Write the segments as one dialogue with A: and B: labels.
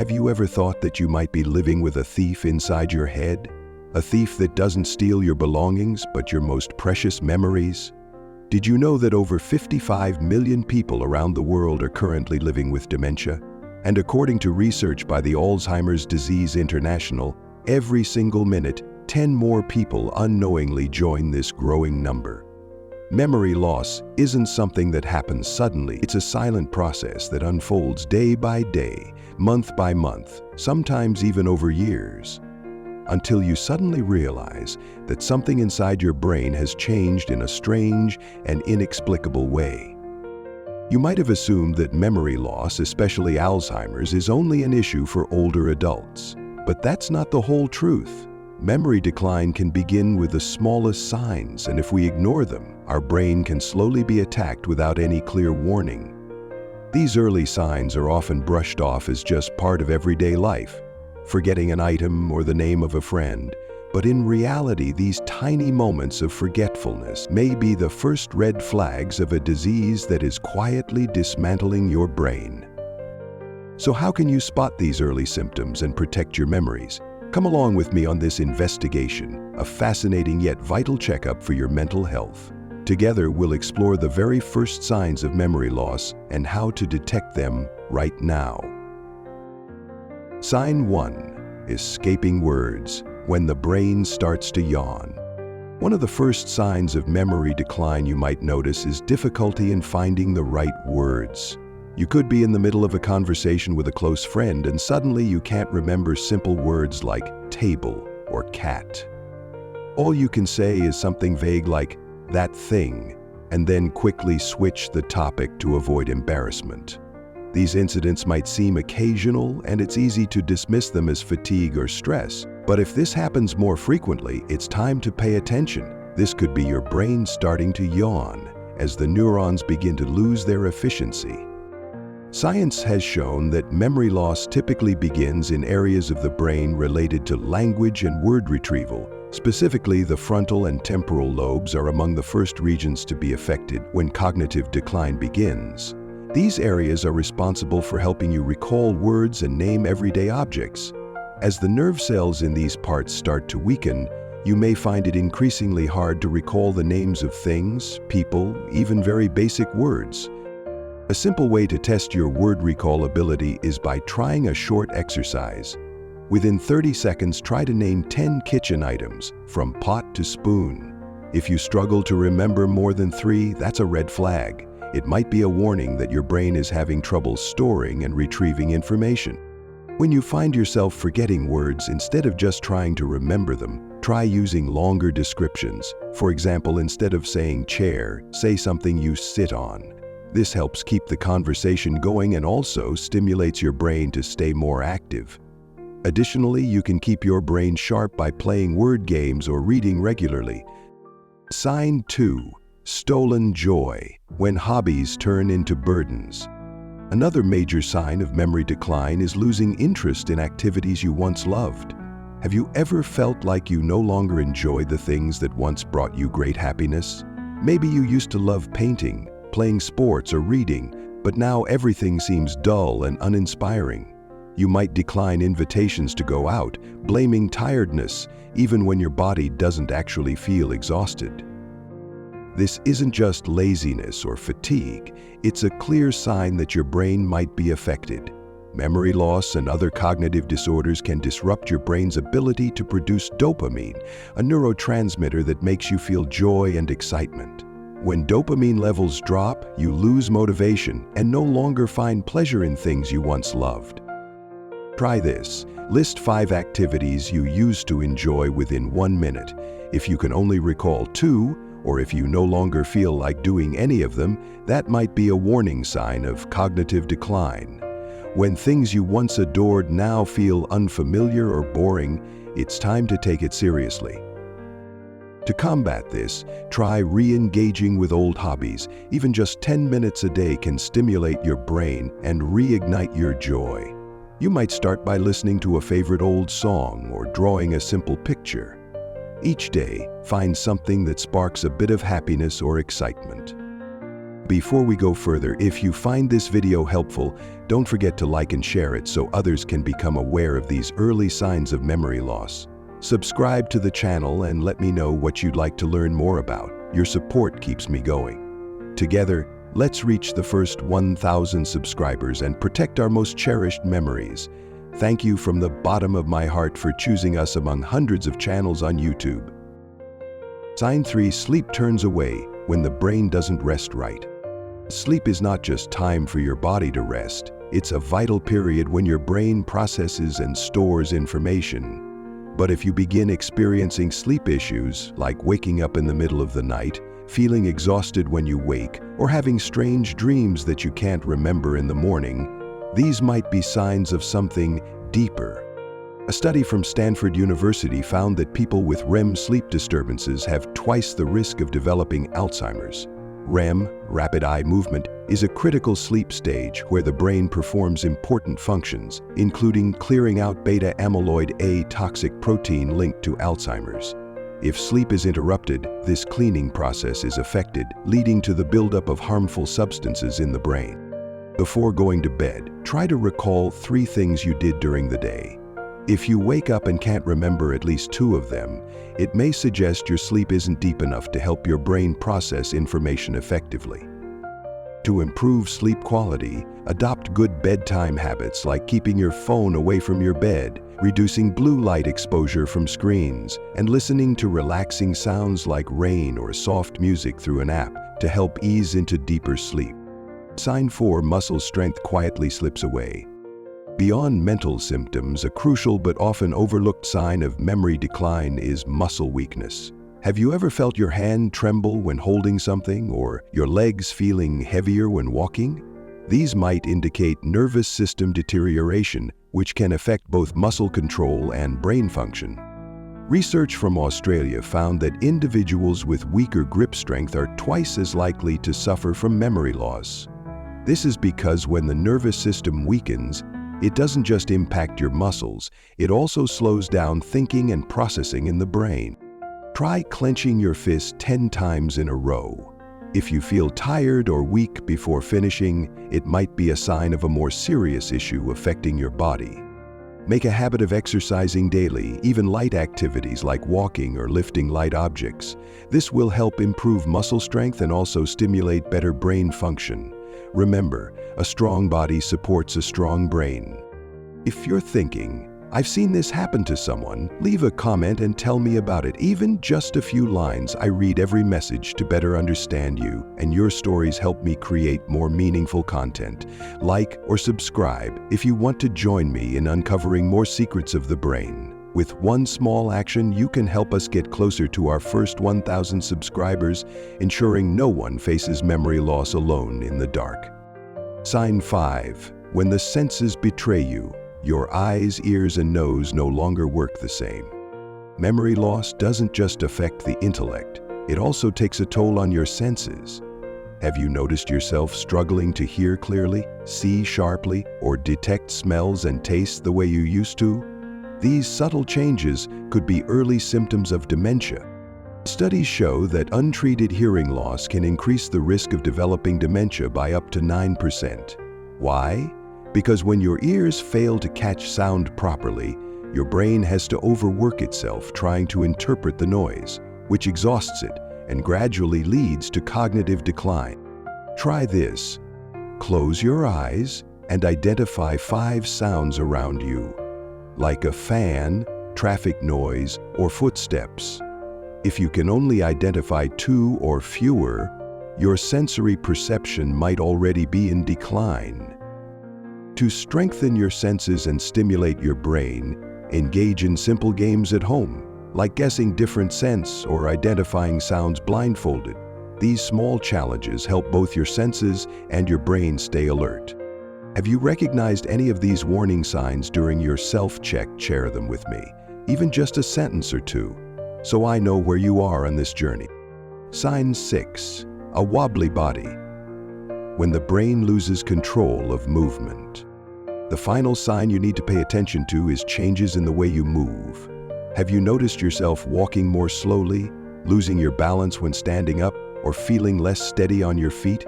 A: Have you ever thought that you might be living with a thief inside your head? A thief that doesn't steal your belongings, but your most precious memories? Did you know that over 55 million people around the world are currently living with dementia? And according to research by the Alzheimer's Disease International, every single minute, 10 more people unknowingly join this growing number. Memory loss isn't something that happens suddenly. It's a silent process that unfolds day by day, month by month, sometimes even over years, until you suddenly realize that something inside your brain has changed in a strange and inexplicable way. You might have assumed that memory loss, especially Alzheimer's, is only an issue for older adults. But that's not the whole truth. Memory decline can begin with the smallest signs, and if we ignore them, our brain can slowly be attacked without any clear warning. These early signs are often brushed off as just part of everyday life, forgetting an item or the name of a friend. But in reality, these tiny moments of forgetfulness may be the first red flags of a disease that is quietly dismantling your brain. So how can you spot these early symptoms and protect your memories? Come along with me on this investigation, a fascinating yet vital checkup for your mental health. Together, we'll explore the very first signs of memory loss and how to detect them right now. Sign 1. Escaping words. When the brain starts to yawn. One of the first signs of memory decline you might notice is difficulty in finding the right words. You could be in the middle of a conversation with a close friend and suddenly you can't remember simple words like table or cat. All you can say is something vague like that thing, and then quickly switch the topic to avoid embarrassment. These incidents might seem occasional and it's easy to dismiss them as fatigue or stress. But if this happens more frequently, it's time to pay attention. This could be your brain starting to yawn as the neurons begin to lose their efficiency. Science has shown that memory loss typically begins in areas of the brain related to language and word retrieval. Specifically, the frontal and temporal lobes are among the first regions to be affected when cognitive decline begins. These areas are responsible for helping you recall words and name everyday objects. As the nerve cells in these parts start to weaken, you may find it increasingly hard to recall the names of things, people, even very basic words. A simple way to test your word recall ability is by trying a short exercise. Within 30 seconds, try to name 10 kitchen items, from pot to spoon. If you struggle to remember more than 3, that's a red flag. It might be a warning that your brain is having trouble storing and retrieving information. When you find yourself forgetting words, instead of just trying to remember them, try using longer descriptions. For example, instead of saying chair, say something you sit on. This helps keep the conversation going and also stimulates your brain to stay more active. Additionally, you can keep your brain sharp by playing word games or reading regularly. Sign 2. Stolen joy. When hobbies turn into burdens. Another major sign of memory decline is losing interest in activities you once loved. Have you ever felt like you no longer enjoy the things that once brought you great happiness? Maybe you used to love painting, playing sports, or reading, but now everything seems dull and uninspiring. You might decline invitations to go out, blaming tiredness, even when your body doesn't actually feel exhausted. This isn't just laziness or fatigue, it's a clear sign that your brain might be affected. Memory loss and other cognitive disorders can disrupt your brain's ability to produce dopamine, a neurotransmitter that makes you feel joy and excitement. When dopamine levels drop, you lose motivation and no longer find pleasure in things you once loved. Try this. List 5 activities you used to enjoy within 1 minute. If you can only recall 2, or if you no longer feel like doing any of them, that might be a warning sign of cognitive decline. When things you once adored now feel unfamiliar or boring, it's time to take it seriously. To combat this, try re-engaging with old hobbies. Even just 10 minutes a day can stimulate your brain and reignite your joy. You might start by listening to a favorite old song or drawing a simple picture. Each day, find something that sparks a bit of happiness or excitement. Before we go further, if you find this video helpful, don't forget to like and share it so others can become aware of these early signs of memory loss. Subscribe to the channel and let me know what you'd like to learn more about. Your support keeps me going. Together, let's reach the first 1,000 subscribers and protect our most cherished memories. Thank you from the bottom of my heart for choosing us among hundreds of channels on YouTube. Sign 3. Sleep turns away when the brain doesn't rest right. Sleep is not just time for your body to rest. It's a vital period when your brain processes and stores information. But if you begin experiencing sleep issues, like waking up in the middle of the night, feeling exhausted when you wake, or having strange dreams that you can't remember in the morning, these might be signs of something deeper. A study from Stanford University found that people with REM sleep disturbances have twice the risk of developing Alzheimer's. REM, rapid eye movement, is a critical sleep stage where the brain performs important functions, including clearing out beta-amyloid A toxic protein linked to Alzheimer's. If sleep is interrupted, this cleaning process is affected, leading to the buildup of harmful substances in the brain. Before going to bed, try to recall 3 things you did during the day. If you wake up and can't remember at least 2 of them, it may suggest your sleep isn't deep enough to help your brain process information effectively. To improve sleep quality, adopt good bedtime habits like keeping your phone away from your bed, reducing blue light exposure from screens, and listening to relaxing sounds like rain or soft music through an app to help ease into deeper sleep. Sign 4. Muscle strength quietly slips away. Beyond mental symptoms, a crucial but often overlooked sign of memory decline is muscle weakness. Have you ever felt your hand tremble when holding something, or your legs feeling heavier when walking? These might indicate nervous system deterioration, which can affect both muscle control and brain function. Research from Australia found that individuals with weaker grip strength are twice as likely to suffer from memory loss. This is because when the nervous system weakens, it doesn't just impact your muscles, it also slows down thinking and processing in the brain. Try clenching your fist 10 times in a row. If you feel tired or weak before finishing, it might be a sign of a more serious issue affecting your body. Make a habit of exercising daily, even light activities like walking or lifting light objects. This will help improve muscle strength and also stimulate better brain function. Remember, a strong body supports a strong brain. If you're thinking, I've seen this happen to someone, leave a comment and tell me about it. Even just a few lines. I read every message to better understand you, and your stories help me create more meaningful content. Like or subscribe if you want to join me in uncovering more secrets of the brain. With one small action, you can help us get closer to our first 1,000 subscribers, ensuring no one faces memory loss alone in the dark. Sign 5. When the senses betray you, your eyes, ears, and nose no longer work the same. Memory loss doesn't just affect the intellect, it also takes a toll on your senses. Have you noticed yourself struggling to hear clearly, see sharply, or detect smells and tastes the way you used to? These subtle changes could be early symptoms of dementia. Studies show that untreated hearing loss can increase the risk of developing dementia by up to 9%. Why? Because when your ears fail to catch sound properly, your brain has to overwork itself trying to interpret the noise, which exhausts it and gradually leads to cognitive decline. Try this. Close your eyes and identify 5 sounds around you, like a fan, traffic noise, or footsteps. If you can only identify 2 or fewer, your sensory perception might already be in decline. To strengthen your senses and stimulate your brain, engage in simple games at home, like guessing different scents or identifying sounds blindfolded. These small challenges help both your senses and your brain stay alert. Have you recognized any of these warning signs during your self-check? Share them with me, even just a sentence or 2, so I know where you are on this journey. Sign 6. A wobbly body. When the brain loses control of movement. The final sign you need to pay attention to is changes in the way you move. Have you noticed yourself walking more slowly, losing your balance when standing up, or feeling less steady on your feet?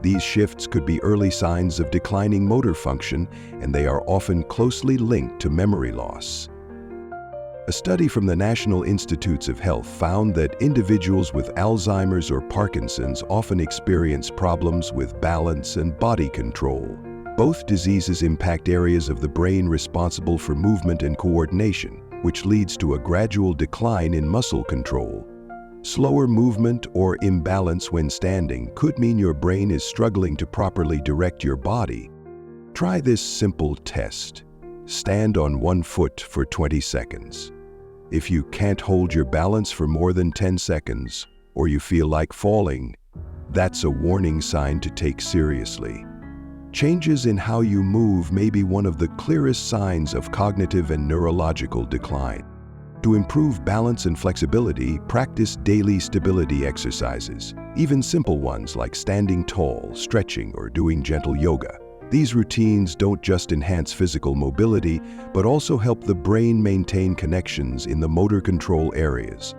A: These shifts could be early signs of declining motor function, and they are often closely linked to memory loss. A study from the National Institutes of Health found that individuals with Alzheimer's or Parkinson's often experience problems with balance and body control. Both diseases impact areas of the brain responsible for movement and coordination, which leads to a gradual decline in muscle control. Slower movement or imbalance when standing could mean your brain is struggling to properly direct your body. Try this simple test. Stand on one foot for 20 seconds. If you can't hold your balance for more than 10 seconds, or you feel like falling, that's a warning sign to take seriously. Changes in how you move may be one of the clearest signs of cognitive and neurological decline. To improve balance and flexibility, practice daily stability exercises, even simple ones like standing tall, stretching, or doing gentle yoga. These routines don't just enhance physical mobility, but also help the brain maintain connections in the motor control areas.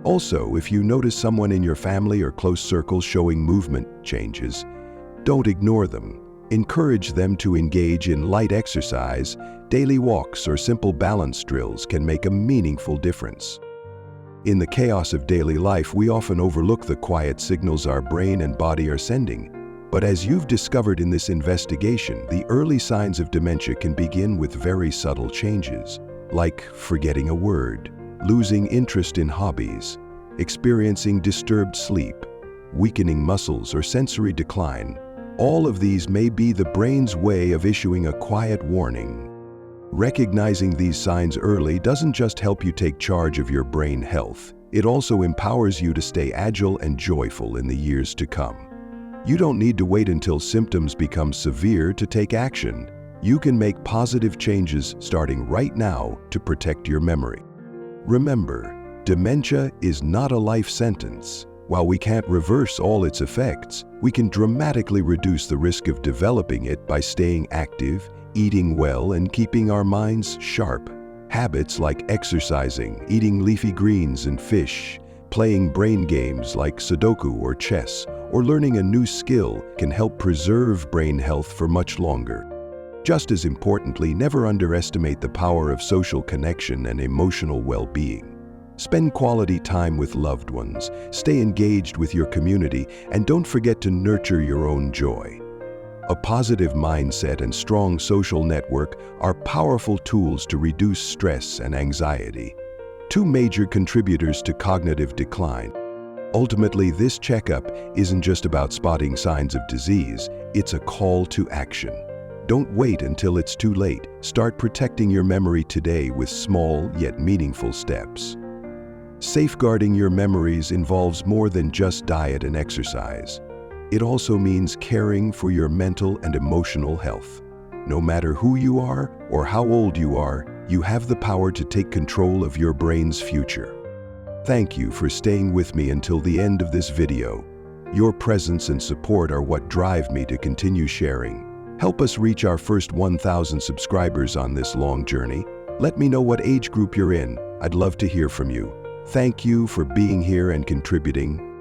A: Also, if you notice someone in your family or close circle showing movement changes, don't ignore them. Encourage them to engage in light exercise. Daily walks or simple balance drills can make a meaningful difference. In the chaos of daily life, we often overlook the quiet signals our brain and body are sending. But as you've discovered in this investigation, the early signs of dementia can begin with very subtle changes, like forgetting a word, losing interest in hobbies, experiencing disturbed sleep, weakening muscles, or sensory decline. All of these may be the brain's way of issuing a quiet warning. Recognizing these signs early doesn't just help you take charge of your brain health, it also empowers you to stay agile and joyful in the years to come. You don't need to wait until symptoms become severe to take action. You can make positive changes starting right now to protect your memory. Remember, dementia is not a life sentence. While we can't reverse all its effects, we can dramatically reduce the risk of developing it by staying active, eating well, and keeping our minds sharp. Habits like exercising, eating leafy greens and fish, playing brain games like Sudoku or chess, or learning a new skill can help preserve brain health for much longer. Just as importantly, never underestimate the power of social connection and emotional well-being. Spend quality time with loved ones, stay engaged with your community, and don't forget to nurture your own joy. A positive mindset and strong social network are powerful tools to reduce stress and anxiety, two major contributors to cognitive decline. Ultimately, this checkup isn't just about spotting signs of disease, it's a call to action. Don't wait until it's too late. Start protecting your memory today with small yet meaningful steps. Safeguarding your memories involves more than just diet and exercise. It also means caring for your mental and emotional health. No matter who you are or how old you are, you have the power to take control of your brain's future. Thank you for staying with me until the end of this video. Your presence and support are what drive me to continue sharing. Help us reach our first 1,000 subscribers on this long journey. Let me know what age group you're in. I'd love to hear from you. Thank you for being here and contributing.